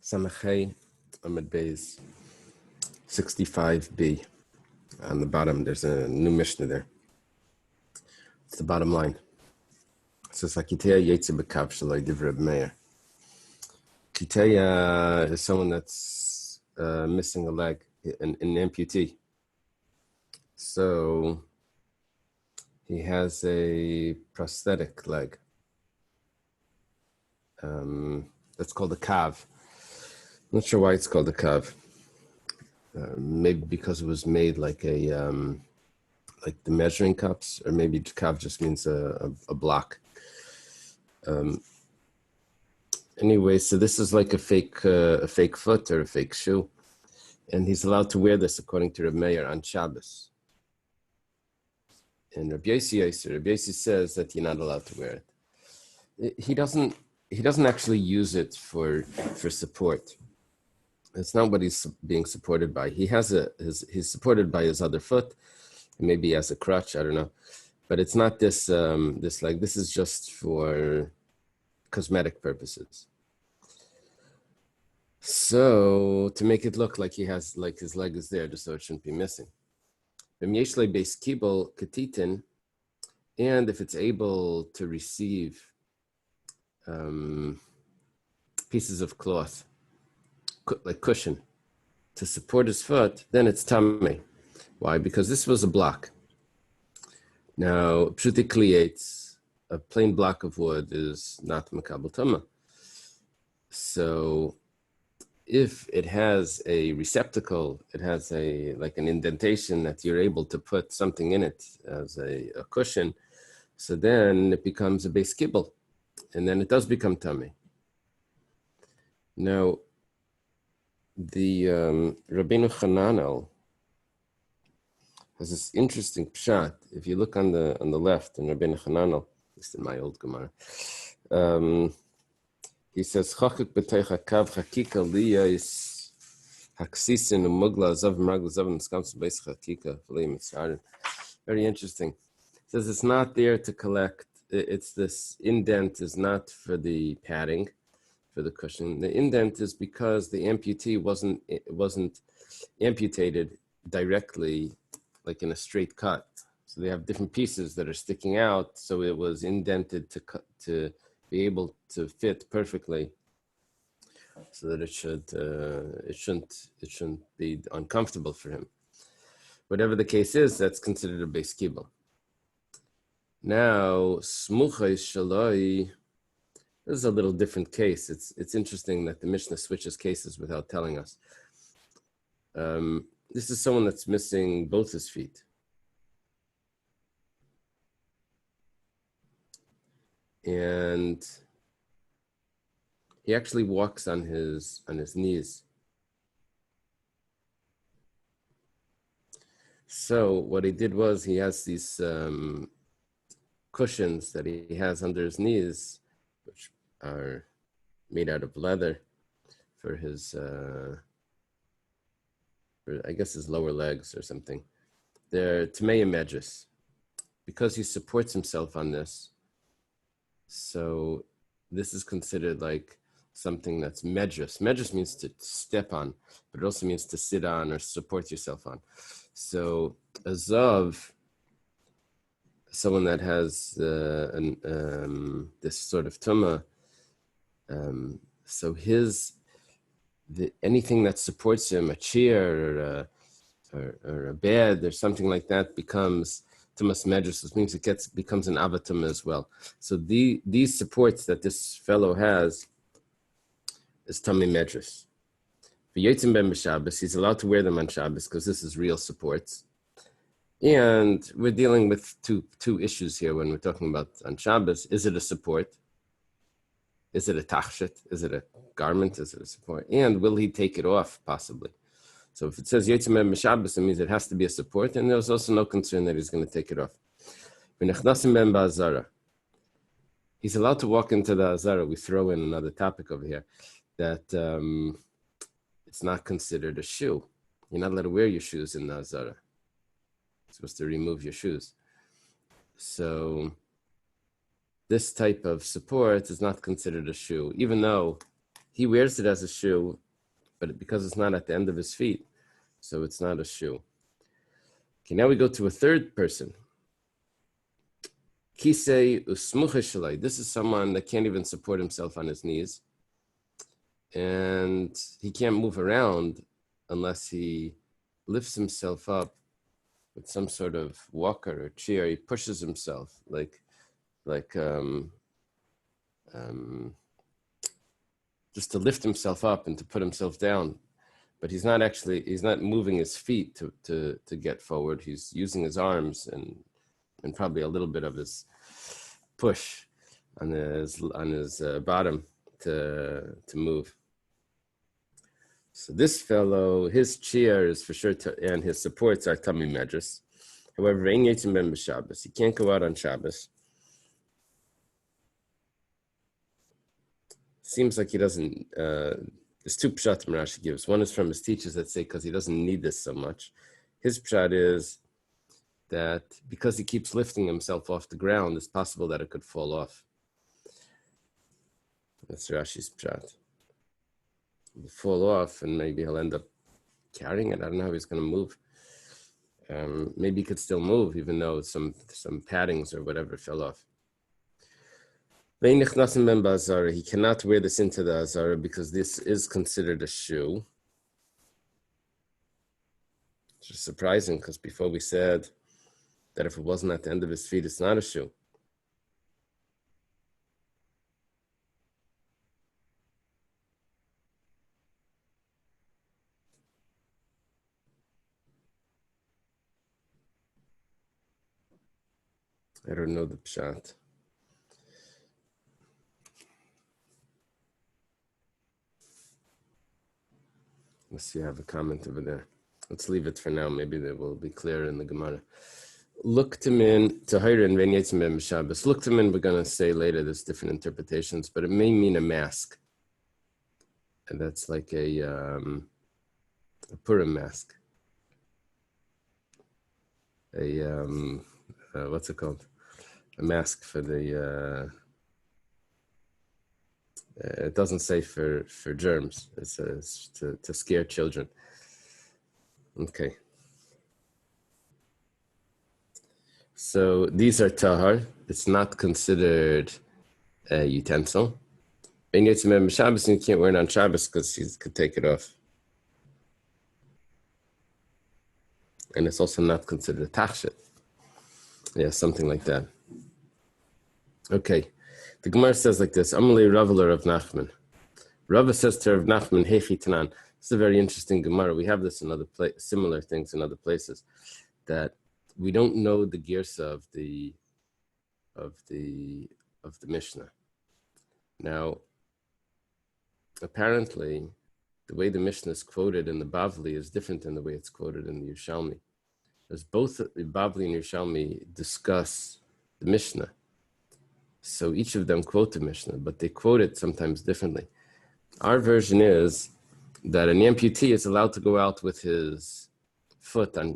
Samachay Amid Beis 65b. On the bottom, there's a new Mishnah there. It's the bottom line. It says, Hakiteya Yetze B'kav Shaloi Divrei Meir. Kiteya is someone that's missing a leg, an amputee. So he has a prosthetic leg. That's called a kav. I'm not sure why it's called a kav. Maybe because it was made like the measuring cups, or maybe kav just means a block. Anyway, so this is like a fake foot or a fake shoe, and he's allowed to wear this according to Rabbi Meir on Shabbos. And Rabbi Yosi says that you're not allowed to wear it. He doesn't actually use it for support. It's not what he's being supported by. He's supported by his other foot, and maybe he has a crutch, I don't know. But it's not this this is just for cosmetic purposes. So to make it look like he has, like his leg is there, just so it shouldn't be missing. And if it's able to receive pieces of cloth, like cushion, to support his foot, then it's tamei. Why? Because this was a block. Now, pshuti kliyates, a plain block of wood is not makabel tama. So if it has a receptacle, it has an indentation that you're able to put something in it as a cushion, so then it becomes a beis kibble, and then it does become tamei. Now, the Rabbeinu Hananel has this interesting pshat. If you look on the left in Rabbeinu Hananel, at least in my old Gemara, he says, "Chachik b'teicha kav chakika liyas haksisin umugla zav margla zav niskamsu beis chakika v'lei mitzarim." Very interesting. It says it's not there to collect. It's this indent is not for the padding, for the cushion. The indent is because the amputee wasn't amputated directly, like in a straight cut. So they have different pieces that are sticking out. So it was indented to be able to fit perfectly, so that it shouldn't be uncomfortable for him. Whatever the case is, that's considered a beis kibble. Now, smuchai shaloi. This is a little different case. It's interesting that the Mishnah switches cases without telling us. This is someone that's missing both his feet. And he actually walks on his knees. So what he did was he has these cushions that he has under his knees, which are made out of leather for his, I guess his lower legs or something. They're tamei medrus, because he supports himself on this. So this is considered like something that's medrus. Medrus means to step on, but it also means to sit on or support yourself on. So a zav, someone that has this sort of tumah, so anything that supports him, a chair or a bed or something like that, becomes tumas medrus, which means it becomes an avatum as well. So these supports that this fellow has is tamei medrus. For yotzim ben b'Shabbos, he's allowed to wear them on Shabbos because this is real supports. And we're dealing with two issues here when we're talking about on Shabbos. Is it a support? Is it a tachshit? Is it a garment? Is it a support? And will he take it off, possibly? So if it says yotzim ben b'Shabbos, it means it has to be a support, and there's also no concern that he's going to take it off. V'nechnasim ben ba'azara. He's allowed to walk into the azara. We throw in another topic over here, that it's not considered a shoe. You're not allowed to wear your shoes in the azara. You're supposed to remove your shoes. So this type of support is not considered a shoe, even though He wears it as a shoe, but because it's not at the end of his feet, so it's not a shoe. Okay, now we go to a third person. Kisei usmuche shalai. This is someone that can't even support himself on his knees. And he can't move around unless he lifts himself up with some sort of walker or chair. He pushes himself like just to lift himself up and to put himself down. But he's not moving his feet to get forward. He's using his arms and probably a little bit of his push on his bottom to move. So this fellow, his chair is for sure, and his supports are tummy medrash. However, he can't go out on Shabbos. Seems like he doesn't. There's two pshat Rashi gives. One is from his teachers that say because he doesn't need this so much. His pshat is that because he keeps lifting himself off the ground, it's possible that it could fall off. That's Rashi's pshat. It'll fall off, and maybe he'll end up carrying it. I don't know how he's going to move. Maybe he could still move, even though some paddings or whatever fell off. He cannot wear this into the azara because this is considered a shoe. Which is surprising because before we said that if it wasn't at the end of his feet, it's not a shoe. I don't know the pshat. Let's see, I have a comment over there. Let's leave it for now. Maybe they will be clear in the Gemara. Luktamin tahirin v'nyetzim Shabbos. Luktamin, we're going to say later, there's different interpretations, but it may mean a mask. And that's like a Purim mask. What's it called? A mask for the... it doesn't say for germs. It says to scare children. Okay. So these are tahar. It's not considered a utensil. And you can't wear it on Shabbos because he could take it off. And it's also not considered a tachshit. Yeah, something like that. Okay. The Gemara says like this, Amalei Rava of Nachman. Rava says to Rav Nachman, Hechi Tanan. It's a very interesting Gemara. We have this in other similar things in other places, that we don't know the girsa of the Mishnah. Now, apparently, the way the Mishnah is quoted in the Bavli is different than the way it's quoted in the Yerushalmi. As both the Bavli and Yerushalmi discuss the Mishnah, so each of them quote the Mishnah, but they quote it sometimes differently. Our version is that an amputee is allowed to go out with his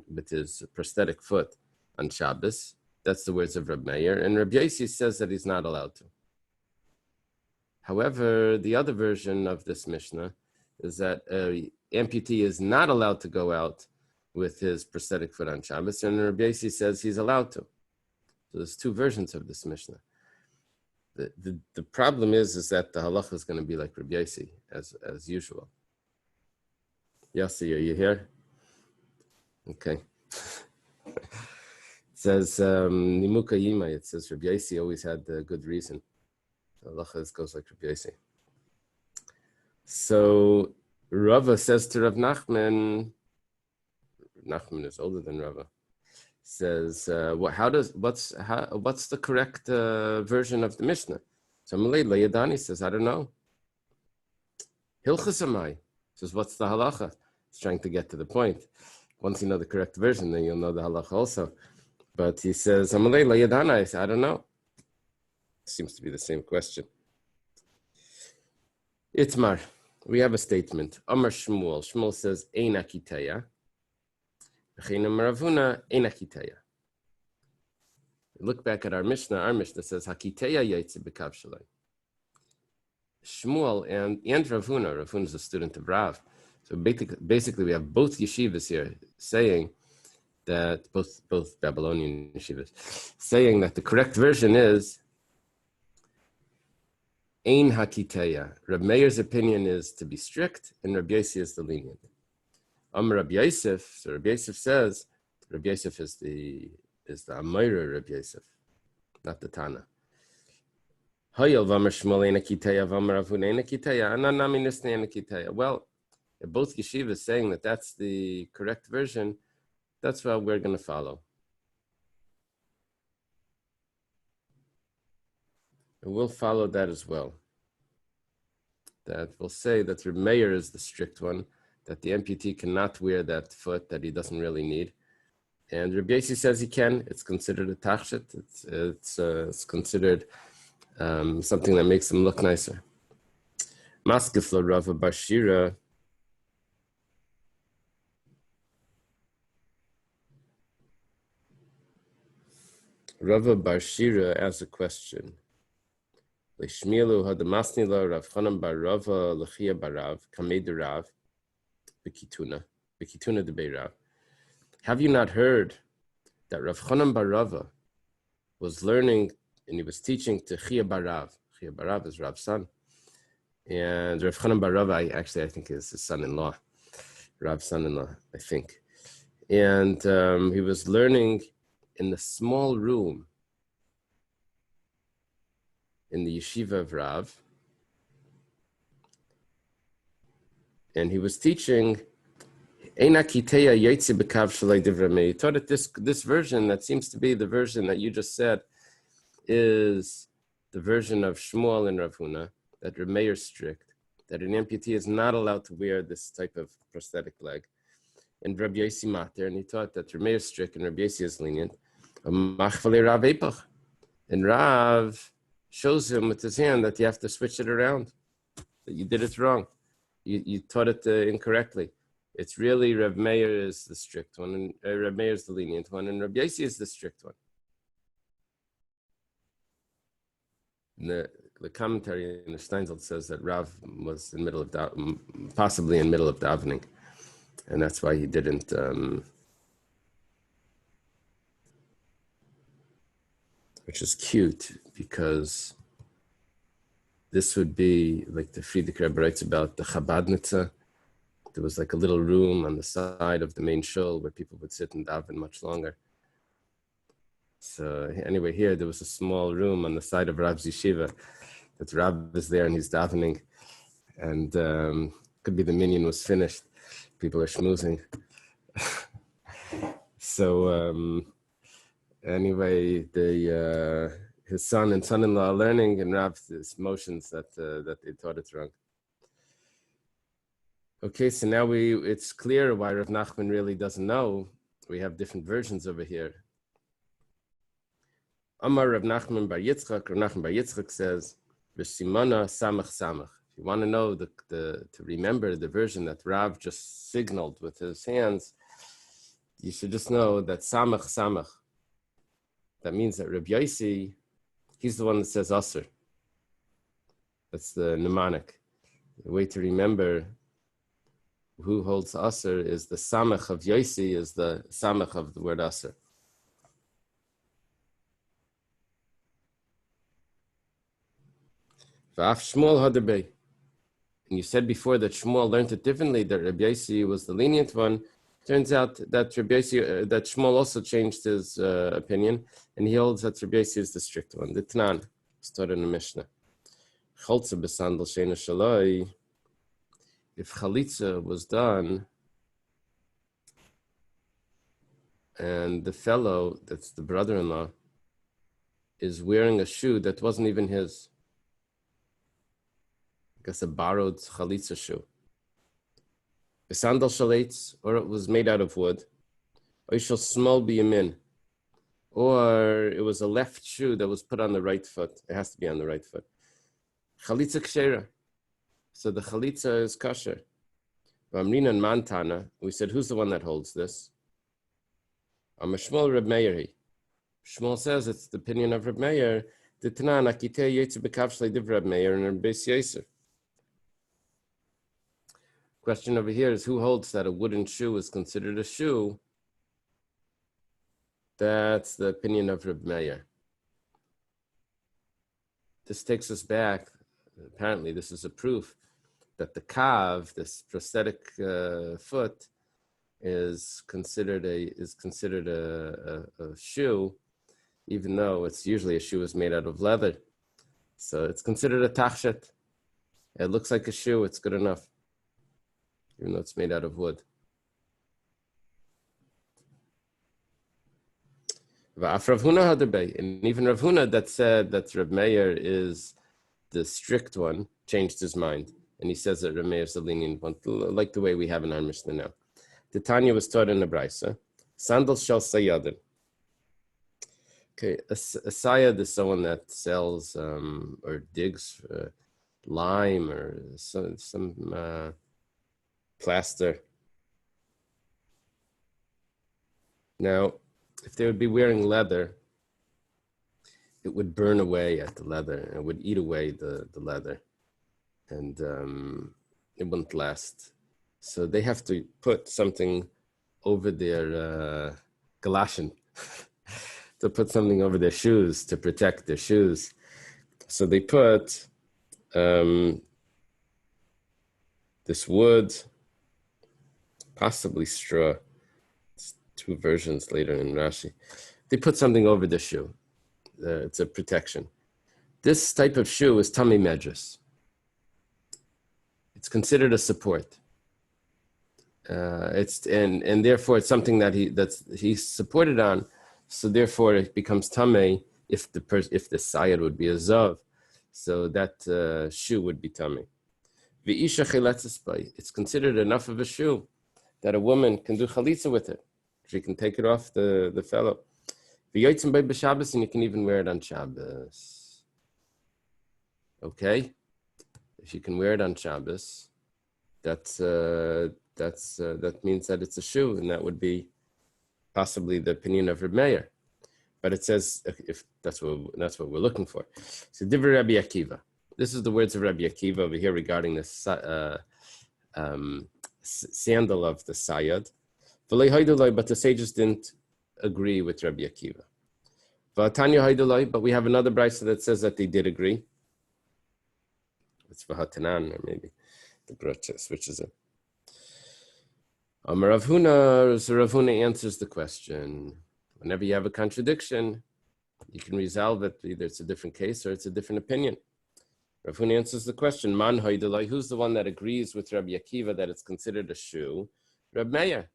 with his prosthetic foot on Shabbos. That's the words of Rabbi Meir. And Rabbi Yosi says that he's not allowed to. However, the other version of this Mishnah is that an amputee is not allowed to go out with his prosthetic foot on Shabbos, and Rabbi Yosi says he's allowed to. So there's two versions of this Mishnah. The problem is that the halacha is going to be like Rabbi Yosi, as usual. Yossi, are you here? Okay. It says, Nimuka Yima, it says Rabbi Yosi always had a good reason. The halacha goes like Rabbi Yosi. So Rava says to Rav Nachman is older than Rava, says, what's the correct version of the Mishnah? So Malay Layadani says, I don't know. Hilchasamai says, what's the halacha? He's trying to get to the point. Once you know the correct version, then you'll know the halacha also. But he says, Malay Layadani, I don't know. Seems to be the same question. Itmar, we have a statement. Amar Shmuel. Shmuel says, Ein akiteya. Look back at our Mishnah. Our Mishnah says, Hakiteya yaitze b'kav shalai. Shmuel and Rav Huna. Rav Huna is a student of Rav. So basically, we have both yeshivas here saying that both Babylonian yeshivas saying that the correct version is Ein Hakiteya. Rabbi Meir's opinion is to be strict, and Rabbi Yossi is the lenient. Rabbi Yosef. So Rabbi Yosef says, Rabbi Yosef is the Amayra Rabbi Yosef, not the Tana. Well, both yeshivas saying that that's the correct version. That's what we're going to follow. And we'll follow that as well. That will say that Reb Meir is the strict one, that the amputee cannot wear that foot that he doesn't really need. And Rabbi Yossi says he can. It's considered a tachshit. It's considered something that makes him look nicer. Maskeflo Rava Bar Shira. Rava Bar Shira asks a question. Leshmielu hadamasni lo Rav Chanan bar Rava lechia bar Rav kamei de Rav bekituna de bei Rav. Have you not heard that Rav Chanan bar Rava was learning and he was teaching to Chia bar Rav? Chia bar Rav is Rav's son, and Rav Chanan bar Rava I think is his son-in-law, Rav's son-in-law, I think. And he was learning in the small room in the yeshiva of Rav, and he was teaching. He taught it this version that seems to be the version that you just said is the version of Shmuel and Rav Huna, that Reb Meir is strict, that an amputee is not allowed to wear this type of prosthetic leg. And Rabbi Yossi Mater, and he taught that Reb Meir is strict and Rabbi Yossi is lenient. And Rav shows him with his hand that you have to switch it around, that you did it wrong. You taught it incorrectly. It's really Reb Meir is the strict one, and Reb Meir is the lenient one, and Rabbi Yossi is the strict one. The commentary in the Steinzelt says that Rav was in middle of possibly in middle of davening, and that's why he didn't. Which is cute because this would be like the Friedrich Rebbe writes about the Chabadnitza. There was like a little room on the side of the main shul where people would sit and daven much longer. So anyway, here there was a small room on the side of Rav's yeshiva that Rav is there and he's davening, and could be the minyan was finished. People are schmoozing. So anyway, his son and son-in-law are learning, and Rav's motions that they taught it wrong. Okay, so now it's clear why Rav Nachman really doesn't know. We have different versions over here. Amar Rav Nachman bar Yitzchak. Rav Nachman bar Yitzchak says, "V'simana samach samach." If you want to know to remember the version that Rav just signaled with his hands, you should just know that samach samach. That means that Rabbi Yossi, he's the one that says aser. That's the mnemonic. The way to remember who holds aser is the samach of Yossi is the samach of the word aser. V'af Shmuel hadabei. And you said before that Shmuel learned it differently, that Rabbi Yossi was the lenient one. Turns out that Rabbi Yossi, that Shmuel also changed his opinion, and he holds that Rabbi Yossi is the strict one. The Tanan, started in the Mishnah. Chaltza b'sandal sheina shaloi. If chalitza was done, and the fellow, that's the brother-in-law, is wearing a shoe that wasn't even his, I guess a borrowed chalitza shoe. Sandal shalates, or it was made out of wood. Oishal small biyamin, or it was a left shoe that was put on the right foot. It has to be on the right foot. Chalitza kshera. So the chalitza is kosher. Amrina and Mantana, we said, who's the one that holds this? Shmuel Reb Meir. Shmuel says it's the opinion of Reb Meir. The Tanan akitei yetzu b'kav shlei div Reb Meir and Reb Yosef. Question over here is who holds that a wooden shoe is considered a shoe? That's the opinion of Rabbi Meir. This takes us back. Apparently, this is a proof that the kav, this prosthetic foot, is considered a shoe, even though it's usually a shoe is made out of leather. So it's considered a tachshet. It looks like a shoe. It's good enough, even though it's made out of wood. And even Rav Huna that said that Reb Meir is the strict one changed his mind, and he says that Reb Meir is the lenient one, like the way we have in our Mishnah now. The Tanya was taught in the Brisa. Sandals shall sayadin. Okay, a sayad is someone that sells or digs lime or some plaster. Now, if they would be wearing leather, it would burn away at the leather. It would eat away the leather, and it wouldn't last. So they have to put something over their galoshin, to put something over their shoes to protect their shoes. So they put this wood, possibly straw. It's two versions later in Rashi. They put something over the shoe. It's a protection. This type of shoe is tummy medrash. It's considered a support. And therefore it's something that he's supported on. So therefore it becomes tummy if the sayad would be a zav. So that shoe would be tummy. It's considered enough of a shoe that a woman can do chalitza with it. She can take it off the fellow. And you can even wear it on Shabbos. Okay? If you can wear it on Shabbos, that means that it's a shoe, and that would be possibly the opinion of Rabbi Meir. But it says, if that's what we're looking for. So, Divrei Rabbi Akiva. This is the words of Rabbi Akiva over here regarding the sandal of the sayad. But the sages didn't agree with Rabbi Akiva. But we have another brisa that says that they did agree. It's V'hatanan, or maybe the Brocha switches it. Rav Huna, so Rav Huna answers the question. Whenever you have a contradiction, you can resolve it. Either it's a different case or it's a different opinion. Rav Huna answers the question, Man haidalai, who's the one that agrees with Rabbi Akiva that it's considered a shoe? Reb Meir.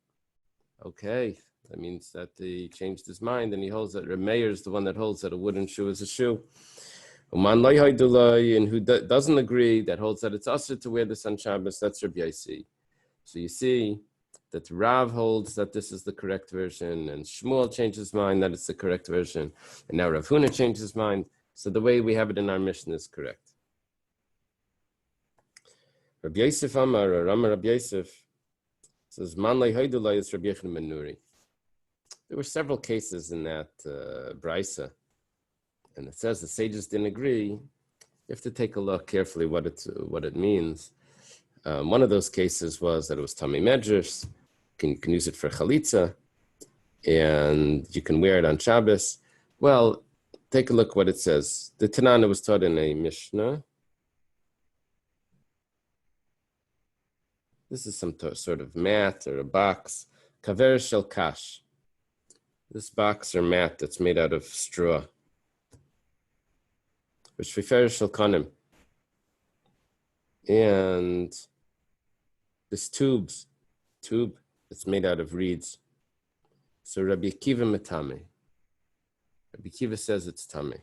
Okay, that means that he changed his mind and he holds that Reb Meir is the one that holds that a wooden shoe is a shoe. Man lai haidalai, and who doesn't agree, that holds that it's usher to wear this on Shabbos, that's Rabbi Yossi. So you see that Rav holds that this is the correct version, and Shmuel changed his mind that it's the correct version, and now Rav Huna changed his mind. So the way we have it in our mission is correct. Rabbi Yosef Amar, or Amar Rabbi Yosef, says, Man lai haidulai is Rabbi Yechon ben Nuri. There were several cases in that brisa, and it says the sages didn't agree. You have to take a look carefully what it means. One of those cases was that it was tummy medrash. You can use it for chalitza, and you can wear it on Shabbos. Well, take a look what it says. The Tanana was taught in a Mishnah. This is some sort of mat or a box. Kaver shel kash. This box or mat that's made out of straw. Which fifer shel kanim. And this tube that's made out of reeds. So Rabbi Akiva metame. Rabbi Akiva says it's tame.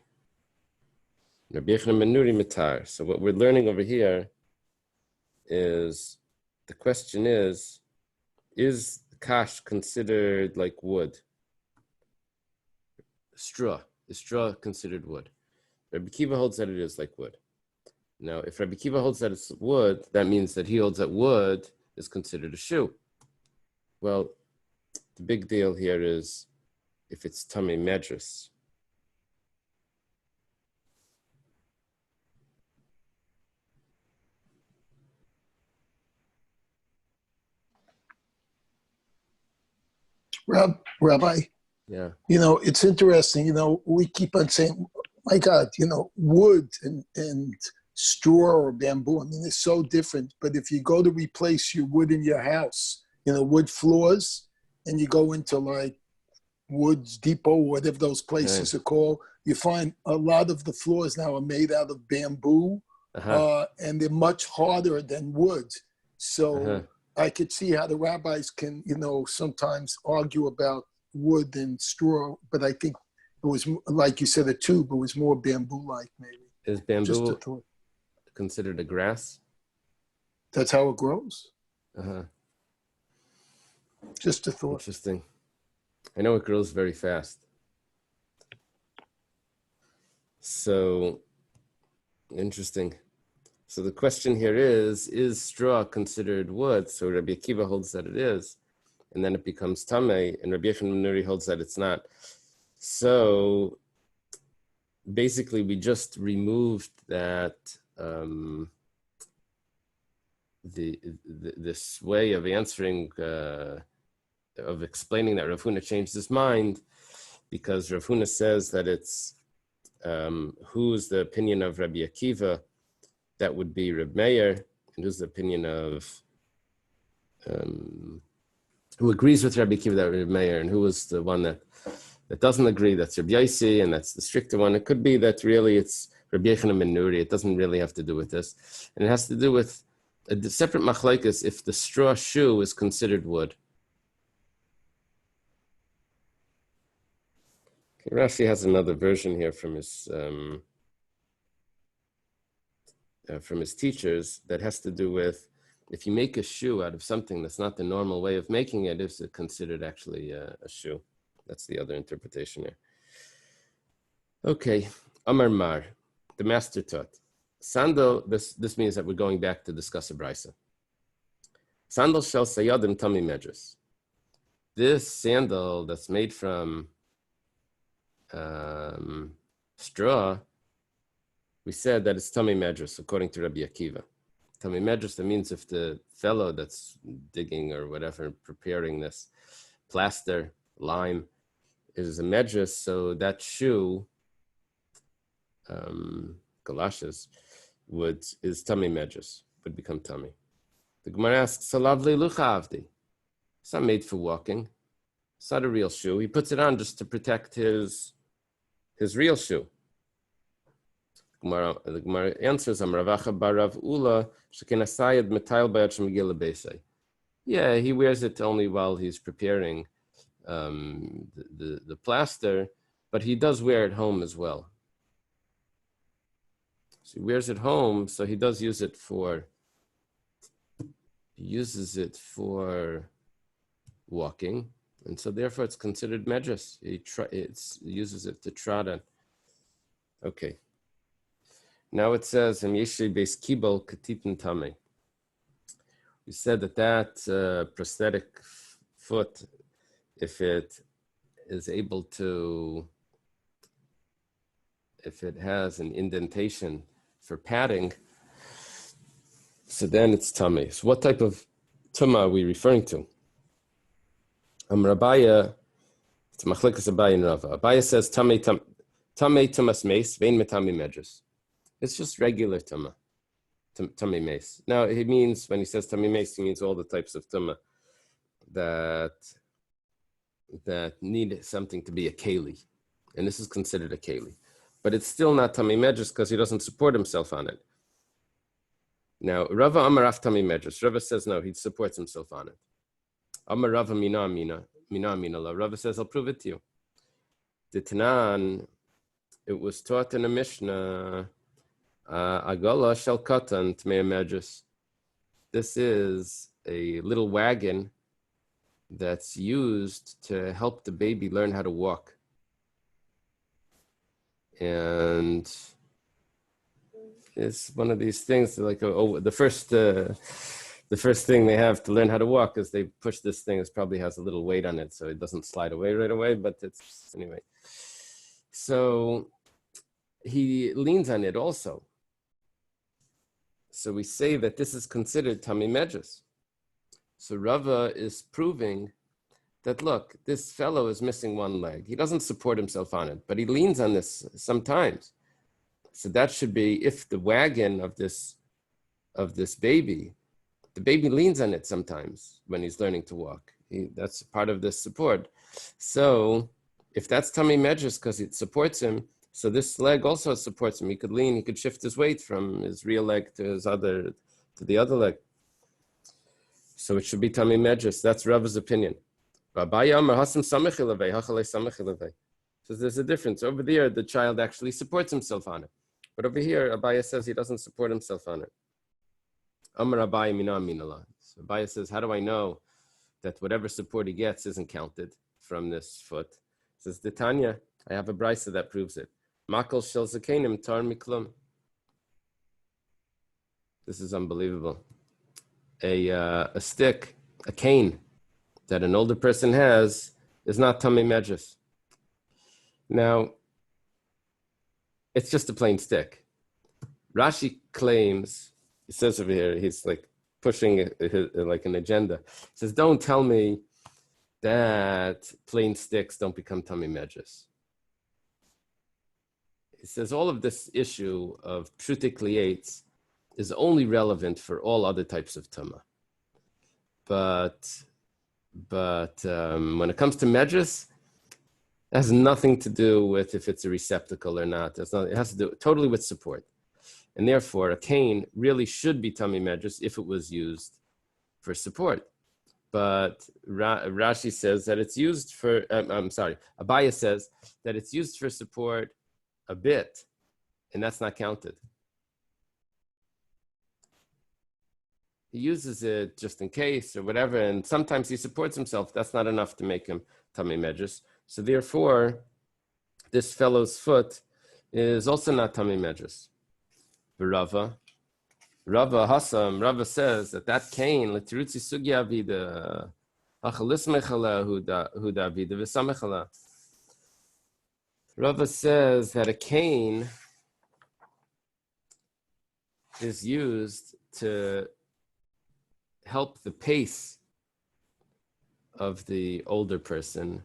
Rabbi Yechon ben Nuri metar. So what we're learning over here is, the question is kash considered like wood? Straw. Is straw considered wood? Rabbi Akiva holds that it is like wood. Now, if Rabbi Akiva holds that it's wood, that means that he holds that wood is considered a shoe. Well, the big deal here is if it's tummy medrash. Rabbi, Yeah. it's interesting. We keep on saying, my God, wood and straw or bamboo. I mean, it's so different. But if you go to replace your wood in your house, wood floors, and you go into like Woods Depot, whatever those places are called, you find a lot of the floors now are made out of bamboo, and they're much harder than wood. So I could see how the rabbis can, sometimes argue about wood and straw, but I think it was, like you said, a tube. It was more bamboo-like, maybe. Is bamboo considered a grass? That's how it grows. Just a thought. Interesting. I know it grows very fast. So, interesting. So the question here is straw considered wood? So Rabbi Akiva holds that it is, and then it becomes tamei, and Rabbi Yochanan ben Nuri holds that it's not. So basically, we just removed that this way of answering, of explaining that Rav Huna changed his mind, because Rav Huna says that it's who's the opinion of Rabbi Akiva. That would be Reb Meir, and who's the opinion of, who agrees with Rabbi Akiva, that Reb Meir, and who was the one that doesn't agree, that's Reb Yaisi, and that's the stricter one. It could be that really it's Rabbi Yochanan ben Nuri. It doesn't really have to do with this. And it has to do with a separate machlokes if the straw shoe is considered wood. Okay, Rashi has another version here from his teachers that has to do with if you make a shoe out of something that's not the normal way of making it, is it considered actually a shoe? That's the other interpretation here. Okay, Amar Mar, the master taught. Sandal, this means that we're going back to discuss a brisa. Sandal shel sayadim tami medras. This sandal that's made from straw, we said that it's Tami Medras, according to Rabbi Akiva. Tami Medras, that means if the fellow that's digging or whatever, preparing this plaster, lime, is a Medras, so that shoe, galoshes, is Tami Medras, would become Tami. The Gemara asks, Salavli Lucha Avdi. It's not made for walking. It's not a real shoe. He puts it on just to protect his real shoe. The Gemara answers, Amravacha barav ula shekenasayad metail bayat shemigil lebeisei. Yeah, he wears it only while he's preparing the plaster, but he does wear it home as well. So he wears it home, so he does use it for, walking, and so therefore it's considered medras. He uses it to trot on. Okay. Now it says, we said that prosthetic foot, if it is able to, if it has an indentation for padding, so then it's tummy. So what type of tumah are we referring to? Rabbi, it's machlekes Abaye and Rava. Abaye says tamei tumas meis vein metami medras. It's just regular tumah, tummy mace. Now, he means, when he says tummy mace, he means all the types of tumah that need something to be a keli. And this is considered a keli. But it's still not tummy medras because he doesn't support himself on it. Now, Rava Amaraf tummy medras. Rava says no, he supports himself on it. Amar Rava mina la. Rava says, I'll prove it to you. The Tanan, it was taught in a Mishnah, Agala shel katan tmei medras. This is a little wagon that's used to help the baby learn how to walk. And it's one of these things like, the first thing they have to learn how to walk is they push this thing. It probably has a little weight on it, so it doesn't slide away right away, but it's, anyway. So he leans on it also. So we say that this is considered Tami Medras. So Rava is proving that, look, this fellow is missing one leg. He doesn't support himself on it, but he leans on this sometimes. So that should be, if the wagon of this baby, the baby leans on it sometimes when he's learning to walk. That's part of this support. So if that's tummy medrash because it supports him, so this leg also supports him. He could lean, he could shift his weight from his real leg to the other leg. So it should be tummy medrash. That's Rav's opinion. So there's a difference. Over there, the child actually supports himself on it. But over here, Abaya says he doesn't support himself on it. Amar Abaya mina minala. So Abaya says, how do I know that whatever support he gets isn't counted from this foot? Says the Tanya, I have a brisa that proves it. Makol shel zakenim tar miklum. This is unbelievable. A stick, a cane that an older person has is not tummy medrash. Now, it's just a plain stick. Rashi claims, he says over here, he's like pushing like an agenda. He says, don't tell me that plain sticks don't become tummy medrash. He says all of this issue of pshutik lietz is only relevant for all other types of tumah. But when it comes to medrash, it has nothing to do with if it's a receptacle or not. It has to do totally with support. And therefore, a cane really should be tummy medrash if it was used for support. But Rashi says that it's used for, Abaya says that it's used for support a bit, and that's not counted. He uses it just in case or whatever, and sometimes he supports himself. That's not enough to make him tummy medrash. So therefore, this fellow's foot is also not tummy medrash. Rava says that cane, l'tirutzi sugya vida, achalis mechala huda vida v'samechala. Rava says that a cane is used to help the pace of the older person,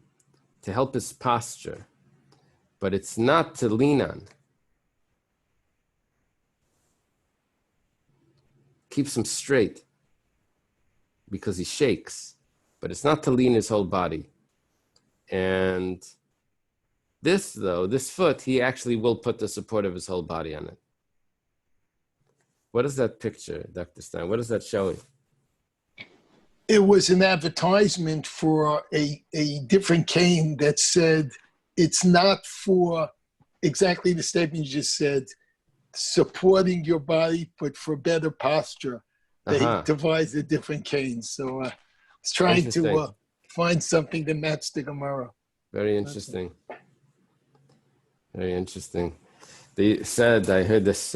to help his posture, but it's not to lean on. Keeps him straight because he shakes, but it's not to lean his whole body. And this foot, he actually will put the support of his whole body on it. What is that picture, Dr. Stein? What is that showing? It was an advertisement for a different cane that said it's not for exactly the statement you just said, supporting your body, but for better posture. They devised a different cane. So I was trying to find something that matched the Gemara. Very interesting. Very interesting. They said, I heard this,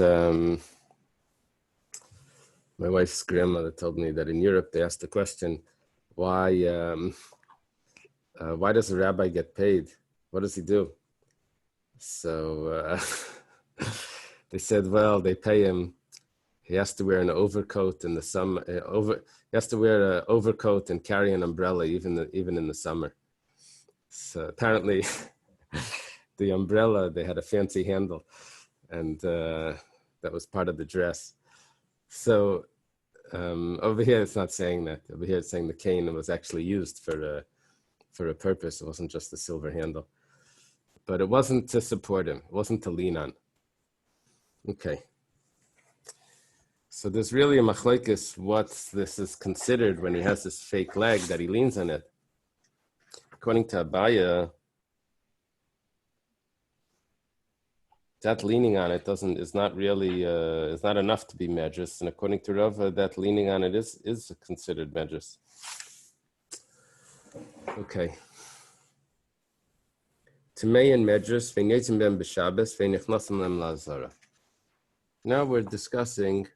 my wife's grandmother told me that in Europe they asked the question, why does a rabbi get paid? What does he do? So they said, well, they pay him. He has to wear an overcoat in the summer. He has to wear an overcoat and carry an umbrella even in the summer. So apparently, the umbrella, they had a fancy handle, and that was part of the dress. So over here, it's not saying that. Over here, it's saying the cane was actually used for a purpose. It wasn't just a silver handle. But it wasn't to support him. It wasn't to lean on. Okay. So there's really a machlokes what this is considered when he has this fake leg that he leans on it. According to Abaya, that leaning on it is not enough to be medrash, and according to Rava, that leaning on it is considered medrash. Okay. Tamei and medrash v'netim ben b'Shabbos v'nechnasim lem la'azara. Now we're discussing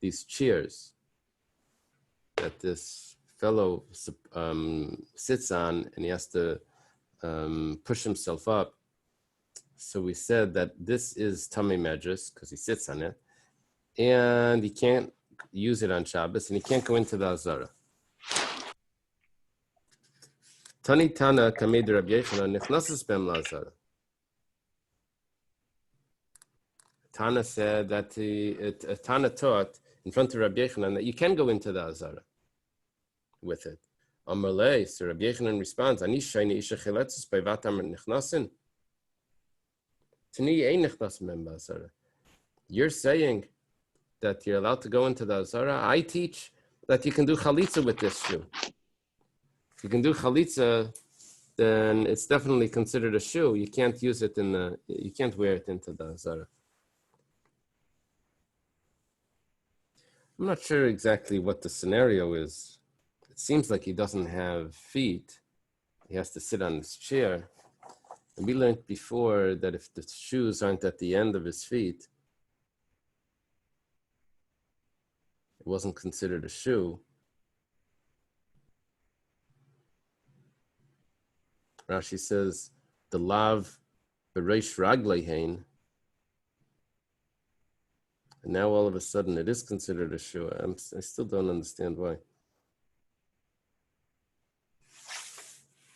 these chairs that this fellow sits on, and he has to push himself up. So we said that this is tummy medrash because he sits on it, and he can't use it on Shabbos, and he can't go into the Azara. Tani Tana Kamed Rabbi Yochanan Nichnasis Bem Lazara. Tana said that Tana taught in front of Rabbi Yochanan that you can go into the Azara with it. Amalei, so Rabbi Yochanan responds, Ani shayni isha chiletzis by vatam nichnasin. Tani ein nichnasin bem Azara. You're saying that you're allowed to go into the Azara. I teach that you can do chalitza with this shoe. If you can do chalitza, then it's definitely considered a shoe. You can't use it you can't wear it into the Azara. I'm not sure exactly what the scenario is. It seems like he doesn't have feet. He has to sit on his chair. And we learned before that if the shoes aren't at the end of his feet, it wasn't considered a shoe. Rashi says, the lav bereish ragleihein. And now all of a sudden it is considered a shoe. I still don't understand why.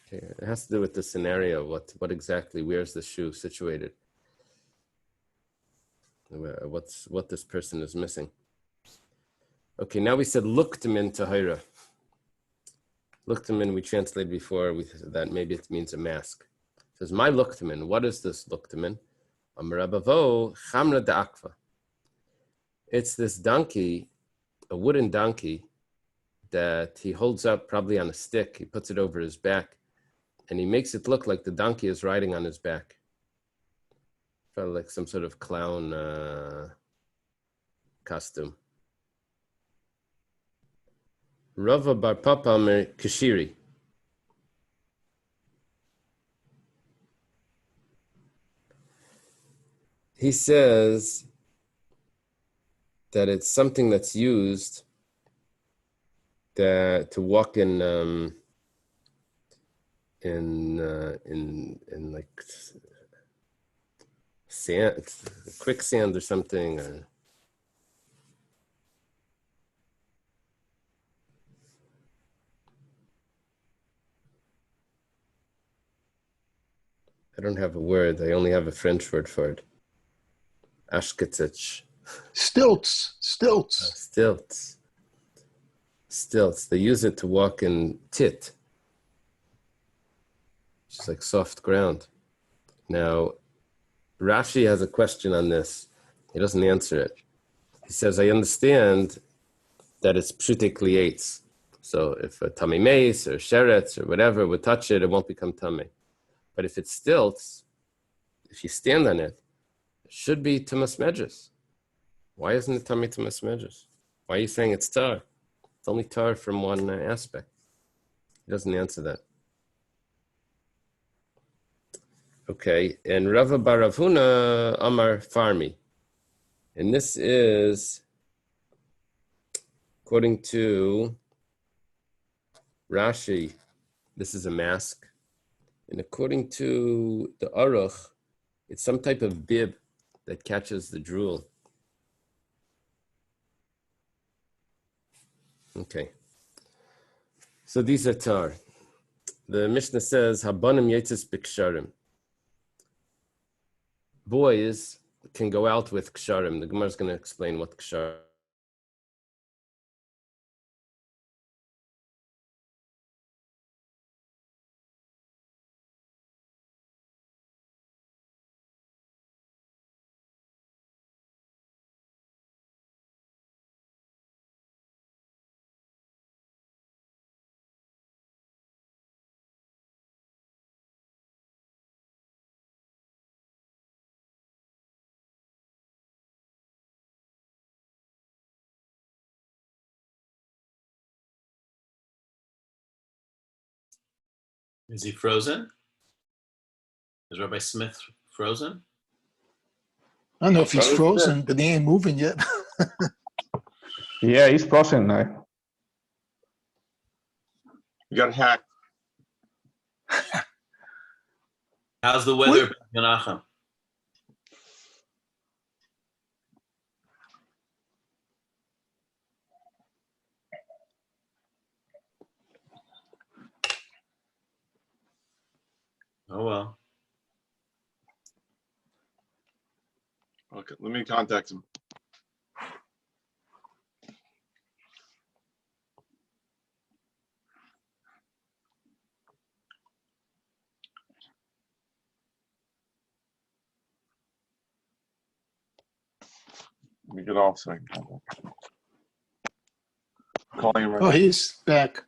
Okay, it has to do with the scenario. What exactly, where's the shoe situated? What this person is missing. Okay, now we said luktamin tahira. Luktamin we translated before that maybe it means a mask. It says, my luktamin, what is this luktamin? Amrabavo chamra da'akva. It's this donkey, a wooden donkey, that he holds up probably on a stick. He puts it over his back, and he makes it look like the donkey is riding on his back. Felt like some sort of clown costume. Rava bar Papa mer Kashiri. He says that it's something that's used to walk in like sand, quicksand or something. I don't have a word. I only have a French word for it. Ashketzich. Stilts. Stilts. They use it to walk in tit. It's like soft ground. Now, Rashi has a question on this. He doesn't answer it. He says, I understand that it's pshute klietz. So if a tummy mace or sheretz or whatever would touch it, it won't become tummy. But if it's stilts, if you stand on it, it should be tumas medras. Why isn't it tummy tumas medras? Why are you saying it's tar? It's only tar from one aspect. He doesn't answer that. Okay, and Rava bar Rav Huna Amar Farmi. And this is, according to Rashi, this is a mask. And according to the Aruch, it's some type of bib that catches the drool. Okay. So these are tar. The Mishnah says, Habanim yetzis b'ksharim. Boys can go out with ksharim. The Gemara is going to explain what ksharim. Is he frozen? Is Rabbi Smith frozen? I don't know if he's frozen, but he ain't moving yet. Yeah, he's frozen now. You got hacked. How's the weather, Menachem? Okay, let me contact him. Let me get off so I can contact him. Calling him right Oh, now. he's back.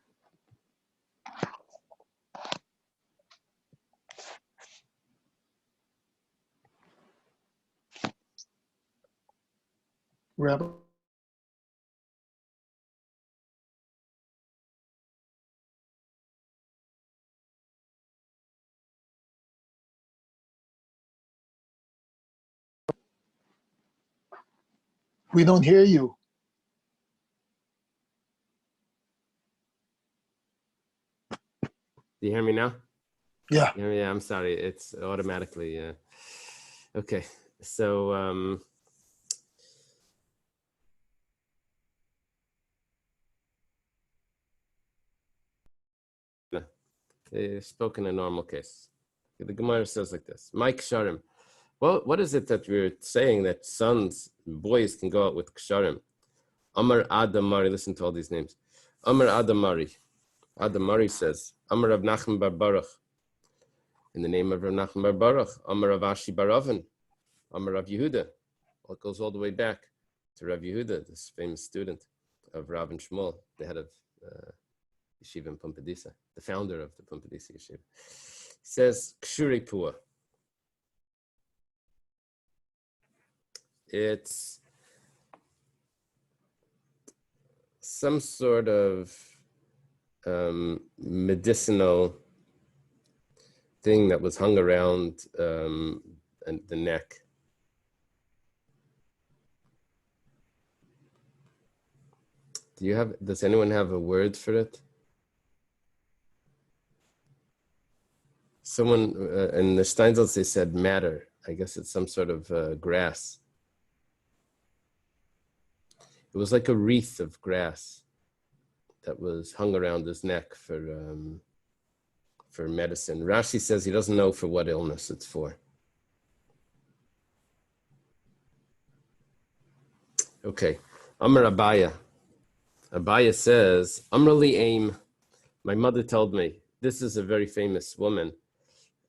Rabbi. We don't hear you. Do you hear me now? Yeah. Yeah, I'm sorry. It's automatically. Okay. So, spoke in a normal case. The Gemara says like this: Mike Ksharim. Well, what is it that we're saying that sons, boys can go out with Ksharim? Amar Adamari. Listen to all these names. Amar Adamari. Adamari says, Amar Rav Nachman bar Baruch. In the name of Rav Nachman bar Baruch. Amar Rav Ashi bar Oven. Amar Rav Yehuda. Well, it goes all the way back to Rav Yehuda, this famous student of Rav and Shmuel, the head of Yeshiva in Pumbedisa, the founder of the Pumbedisa Yeshiva. He says, Kshuri Pua. It's some sort of medicinal thing that was hung around the neck. Does anyone have a word for it? Someone in the Steinsaltz, they said madder. I guess it's some sort of grass. It was like a wreath of grass that was hung around his neck for medicine. Rashi says he doesn't know for what illness it's for. Okay, Amar Abaya. Abaya says, Amrali Aim. My mother told me. This is a very famous woman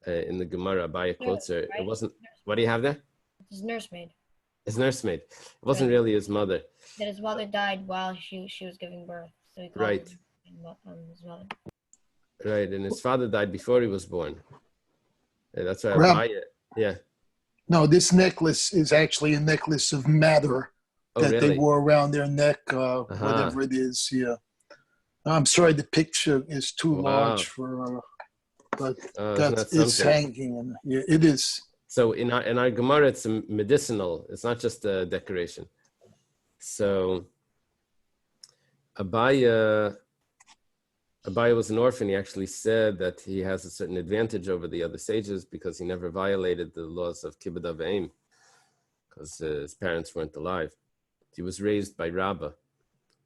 in the Gemara. Abaya quotes her. It wasn't. What do you have there? His nursemaid. His nursemaid. It wasn't really his mother. That his mother died while she was giving birth. So he called Right. his mother. Right, and his father died before he was born. That's why Rab- Abaya. Yeah. No, this necklace is actually a necklace of madder Oh, that really? they wore around their neck, whatever it is. Yeah. I'm sorry, the picture is too Wow. large for, but Isn't that that it's something? hanging, and yeah, it is. So in our Gemara, it's a medicinal. It's not just a decoration. So Abaya was an orphan. He actually said that he has a certain advantage over the other sages because he never violated the laws of Kibbud Av V'Eim because his parents weren't alive. He was raised by Rabbi.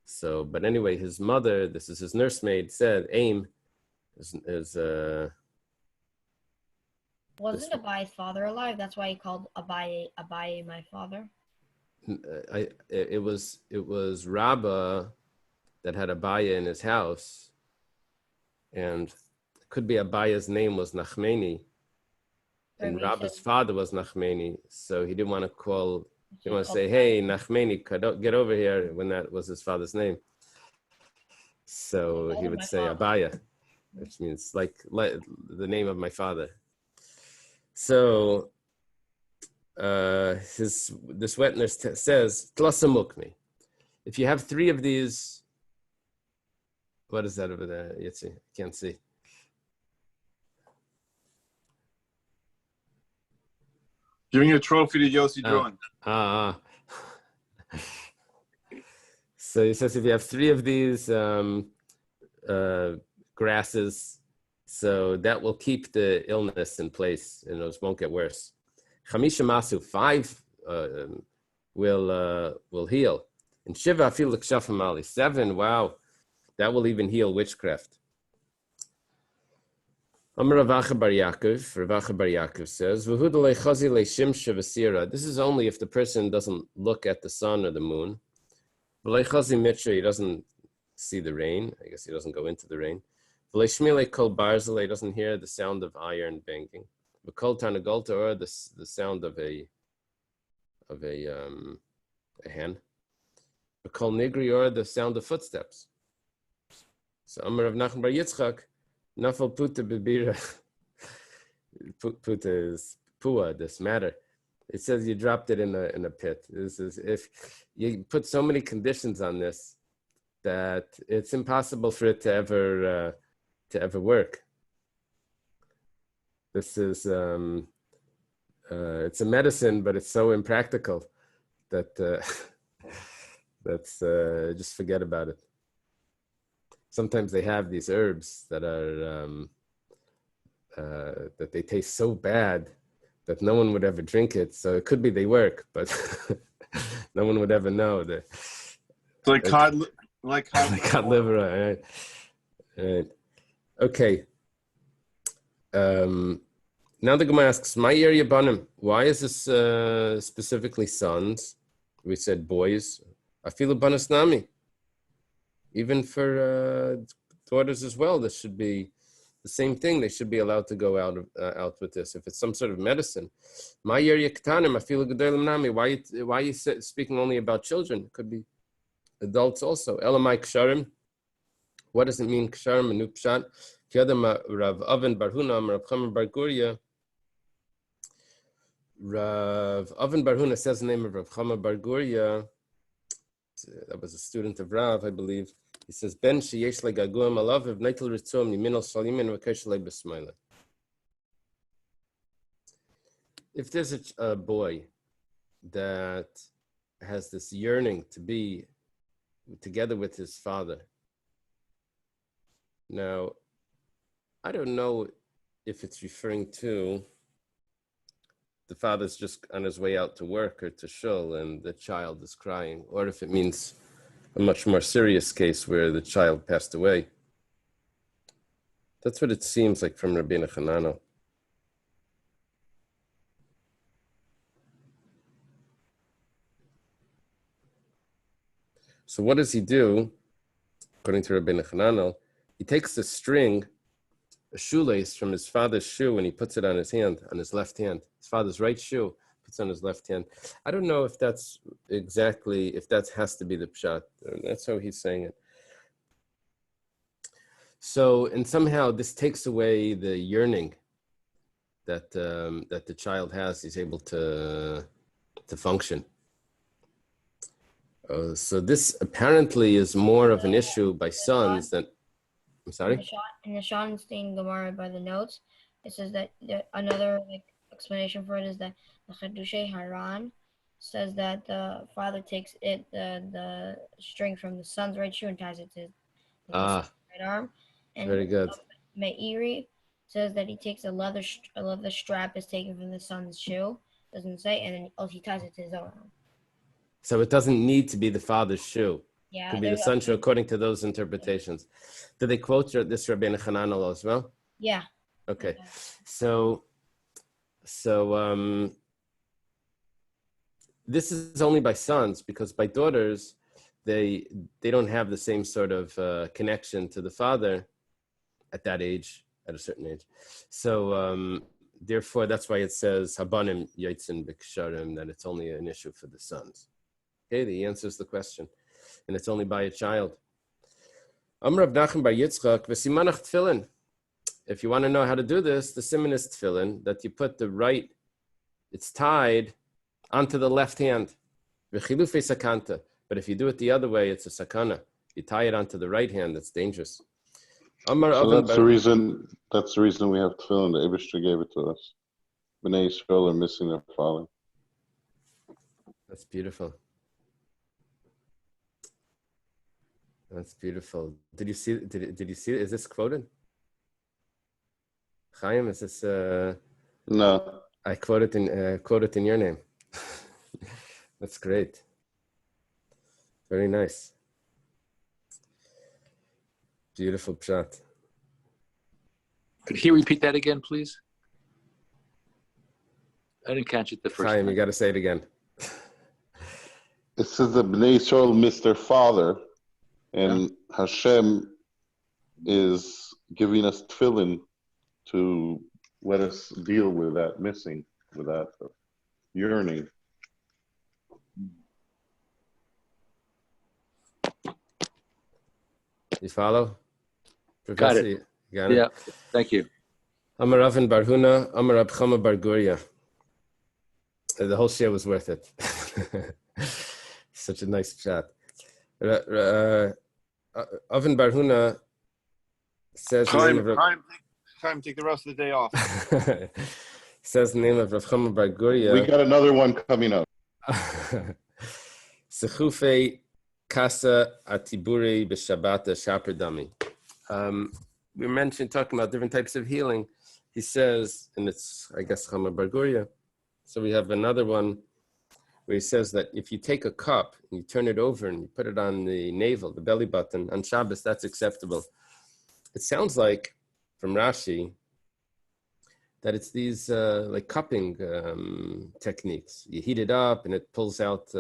So, but anyway, his mother, this is his nursemaid, said, Aim is Wasn't Abaye's father alive? That's why he called Abaye my father. it was Rabba that had Abaya in his house, and it could be Abaya's name was Nachmeni, and Rabba's father was Nachmeni, so he didn't want to call. He want to say, "Hey, Nachmeni, get over here," when that was his father's name. So he would say Abaya, which means like the name of my father. So this wet nurse says, "Tlasamukmi." If you have 3 of these, what is that over there? Yitzi, can't see. Giving a trophy to Yossi Dron. So he says if you have 3 of these grasses, so that will keep the illness in place and it won't get worse. Chamisha Masu, 5 will heal. And Shiva Afil L'Kshafim Ali, 7, wow, that will even heal witchcraft. Amar Rav Acha Bar Yaakov, Rav Acha Bar Yaakov says, "V'hu d'lei chazi le'shimsha v'sira." This is only if the person doesn't look at the sun or the moon. V'lei chazi mitra, he doesn't see the rain. I guess he doesn't go into the rain. V'lei shmilei kol barzilei, he doesn't hear the sound of iron banging. V'kol tanagolta, or the sound of a hen. V'kol nigri, or the sound of footsteps. So Amar Rav Nachman Bar Yitzchak, Nafal puta bebira. Puta is pua, this matter. It says you dropped it in a pit. This is if you put so many conditions on this that it's impossible for it to ever work. This is it's a medicine, but it's so impractical that that's just forget about it. Sometimes they have these herbs that are that they taste so bad that no one would ever drink it. So it could be they work, but no one would ever know. It's like cod liver. Right. Right. Okay. Now the Gemara asks, "My area banim. Why is this specifically sons? We said boys. I feel a banas nami. Even for daughters as well, this should be the same thing. They should be allowed to go out with this. If it's some sort of medicine, my area ketanim. I feel a gedolim nami. Why are you speaking only about children? It could be adults also. Elamai ksharim. What does it mean ksharim and upshat? Kiyadam Rav Oven Bar Huna, Rav Chamer Bar Guria. Rav Oven Bar Huna says the name of Rav Chamer Bar Guria. That was a student of Rav, I believe. He says, Ben sheyesh legaguam alav v'neitel ritzom yiminal shalimin v'kesh leibesmaila. If there's a boy that has this yearning to be together with his father, now, I don't know if it's referring to the father's just on his way out to work or to shul and the child is crying, or if it means a much more serious case where the child passed away. That's what it seems like from Rabbi Hanano. So what does he do? According to Rabbi Hanano, he takes the string, a shoelace from his father's shoe, and he puts it on his hand, on his left hand. His father's right shoe, puts on his left hand. I don't know if that's exactly, if that has to be the pshat. That's how he's saying it. So, and somehow this takes away the yearning that that the child has. He's able to function. So this apparently is more of an issue by sons than. I'm sorry? In the Schottenstein Gemara by the notes, it says that another explanation for it is that the Chedushay Haran says that the father takes the string from the son's right shoe and ties it to his right arm. And very good. Meiri says that he takes a leather strap is taken from the son's shoe, doesn't say, and then he ties it to his own arm. So it doesn't need to be the father's shoe. Yeah, could be the son's shoe according to those interpretations. Do they quote this Rabbi Hananel as well? Yeah. Okay. So this is only by sons, because by daughters, they don't have the same sort of connection to the father at that age, at a certain age. So therefore, that's why it says Habanim Yaitzin B'Ksharim, that it's only an issue for the sons. Okay, he answers the question, and it's only by a child. Amr Rav Nachman Bar Yitzchak v'simanach tefillin. If you want to know how to do this, the siman is tefillin, that you put the right, it's tied onto the left hand. V'chilufei sakanta. But if you do it the other way, it's a sakana. You tie it onto the right hand, that's dangerous. So that's the reason we have tefillin. The Eibishter gave it to us. Bnei Yisrael are missing their father. That's beautiful. That's beautiful. Did you see? Did you see? Is this quoted? Chaim, is this? No. I quote it in your name. That's great. Very nice. Beautiful pshat. Could he repeat that again, please? I didn't catch it the first Chaim, time. you got to say it again. It says that Bnei Yisrael missed their father, and Hashem is giving us tefillin to let us deal with that missing, with that yearning. You follow? Got Professor, it. you got it? Yeah, thank you. Amar Rav Bar Huna, Amar Rab Chama Bar Guria. The whole share was worth it. Such a nice chat. Oven Bar Huna says the name of Chaim, take the rest of the day off. says the name of Rav Chama Bar Guria. We got another one coming up. Sechufe Kasa Atiburi B'Shabbat Shaperdami. We mentioned talking about different types of healing. He says, and it's, I guess, Chama Bar Guria. So we have another one where he says that if you take a cup and you turn it over and you put it on the navel, the belly button, on Shabbos, that's acceptable. It sounds like, from Rashi, that it's these like cupping techniques. You heat it up and it pulls out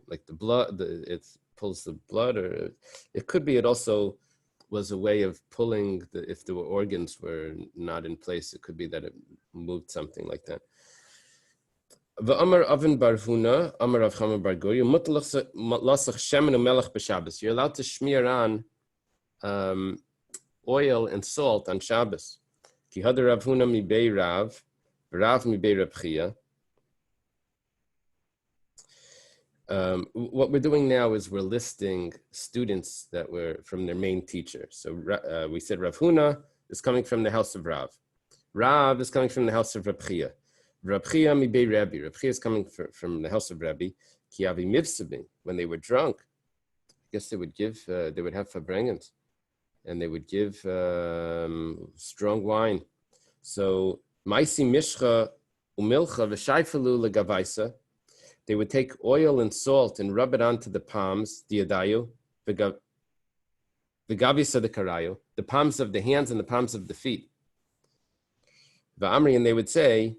like the blood, it pulls the blood, or it could be it also was a way of pulling, if the organs were not in place, it could be that it moved something like that. V'amar Oven Bar Huna, Amar Rav Chama Bar Guria, lasach shemen u'melech b'Shabbos. You're allowed to smear on oil and salt on Shabbos. Ki hadar Rav Huna mi bei Rav, Rav mi bei Reb Chia. What we're doing now is we're listing students that were from their main teacher. So we said Rav Huna is coming from the house of Rav. Rav is coming from the house of Reb Chia. Reb Chia mi bei Rabbi. Reb Chia is coming from the house of Rabbi. Ki avi mivsabin. When they were drunk, I guess they would give, they would have fabrengens, and they would give strong wine. So maisi mishcha umilcha v'shayfalu legavaisa. They would take oil and salt and rub it onto the palms, the yadayu, v'gavisa the karayu, the palms of the hands and the palms of the feet. V'amri, and they would say,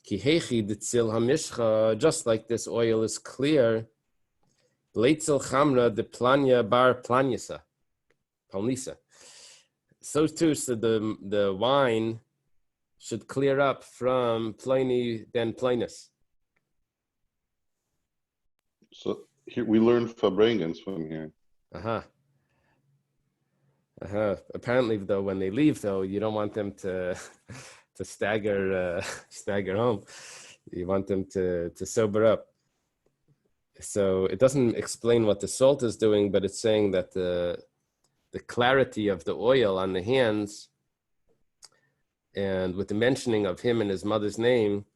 ki hechi ditzil hamishcha, just like this oil is clear, leitzil chamra de planya bar planyasa, palnisa. So too, so the wine should clear up from Pliny ben Plinus. So here we learned fabrengens from here. Apparently, though, when they leave, though, you don't want them to stagger home. You want them to sober up. So it doesn't explain what the salt is doing, but it's saying that the clarity of the oil on the hands, and with the mentioning of him and his mother's name,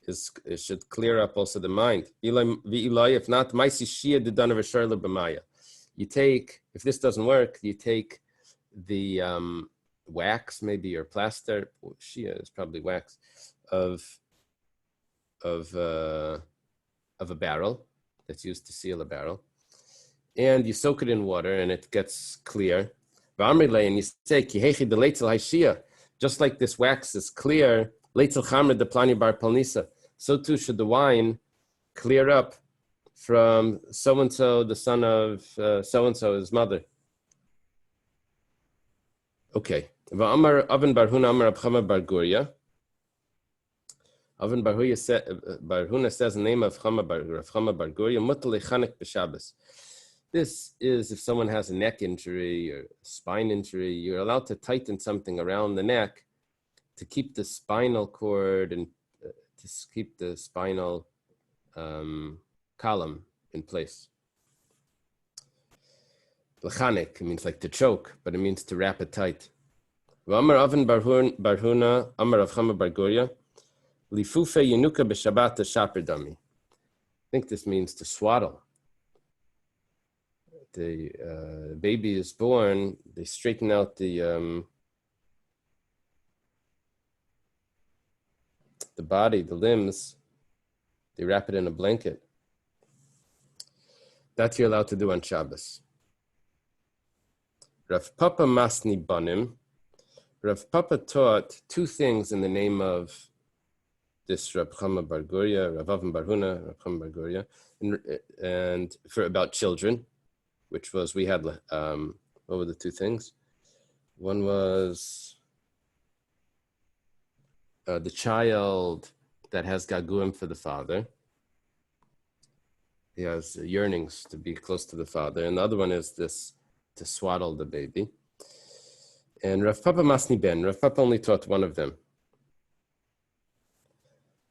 it should clear up also the mind. If not, you take, if this doesn't work, you take the wax, maybe, or plaster, shia is probably wax, of a barrel that's used to seal a barrel, and you soak it in water and it gets clear. And you say, just like this wax is clear, so too should the wine clear up from so-and-so, the son of so-and-so, his mother. Okay. Oven Bar Huna Amar Rab Chama Bar Guria. Oven Bar Huna says the name of Rav Chama Bar Guria, Mutal Lechanek b'Shabbos. This is if someone has a neck injury or a spine injury, you're allowed to tighten something around the neck to keep the spinal cord and to keep the spinal column in place. Lechanek means like to choke, but it means to wrap it tight. V'amar Oven Bar Huna Amar Rav Chama Bar Guria, Lifufe Yenuka b'Shabbat Shaperdami. I think this means to swaddle. The baby is born, they straighten out the body, the limbs, they wrap it in a blanket. That you're allowed to do on Shabbos. Rav Papa Masni Banim, Rav Papa taught two things in the name of this Rav Chama Bar Guria, Rav Avin Bar Huna, Rav Chama Bar Guria, and for about children, which was, we had, what were the two things? One was the child that has gaguim for the father. He has yearnings to be close to the father. And the other one is this, to swaddle the baby. And Rav Papa Masni Ben, Rav Papa only taught one of them.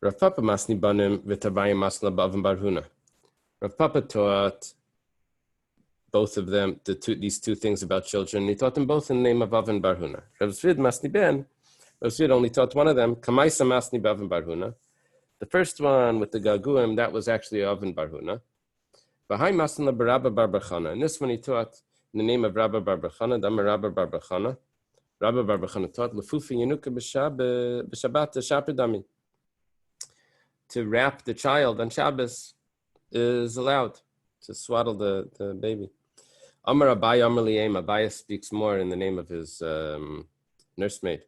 Rav Papa Masni Banim v'tabayim masla b'avim bar Huna. Rav Papa taught both of them, these two things about children. He taught them both in the name of Avin bar Huna. Rav Zvid Masni Ben, Rav Zvid only taught one of them, Kamaisa Masni b'avin bar Huna. The first one with the gaguim, that was actually Avin bar Huna. V'hai masla b'Rabba bar Bechana. And this one he taught in the name of Rabba bar Bechana, Dama Rabba bar Bechana. Rabba bar Bechana taught Lefufi Yenuka b'Shabbat Shapidami. To wrap the child on Shabbos is allowed, to swaddle the baby. Amar Abai Amar Li'em. Abai speaks more in the name of his nursemaid.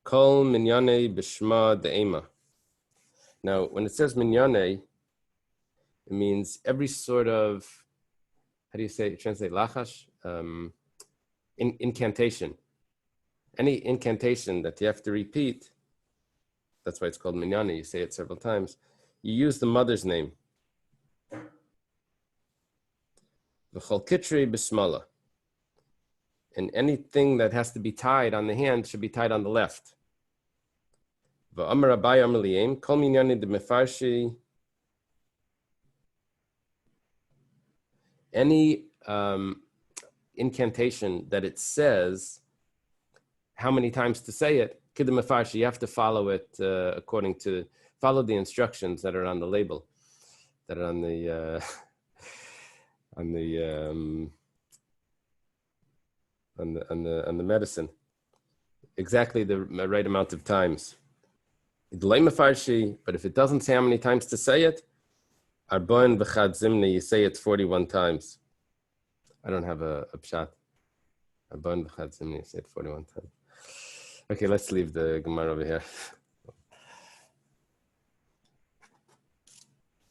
Kol minyane b'shma de'ema. Now, when it says minyane, it means every sort of, how do you say, translate lachash? Incantation. Any incantation that you have to repeat, that's why it's called minyane, you say it several times. You use the mother's name. V'chol kitri b'smala. And anything that has to be tied on the hand should be tied on the left. V'amar Abai Amar Li'em, kol minyane de mefarshi. Any incantation that it says how many times to say it, Kiddush Mefarshi, you have to follow it follow the instructions that are on the label, that are on the medicine. Exactly the right amount of times. But if it doesn't say how many times to say it, Arba'in v'chad zimni, you say it 41 times. I don't have a pshat. Arba'in v'chad zimni, you say it 41 times. Okay, let's leave the Gemara over here.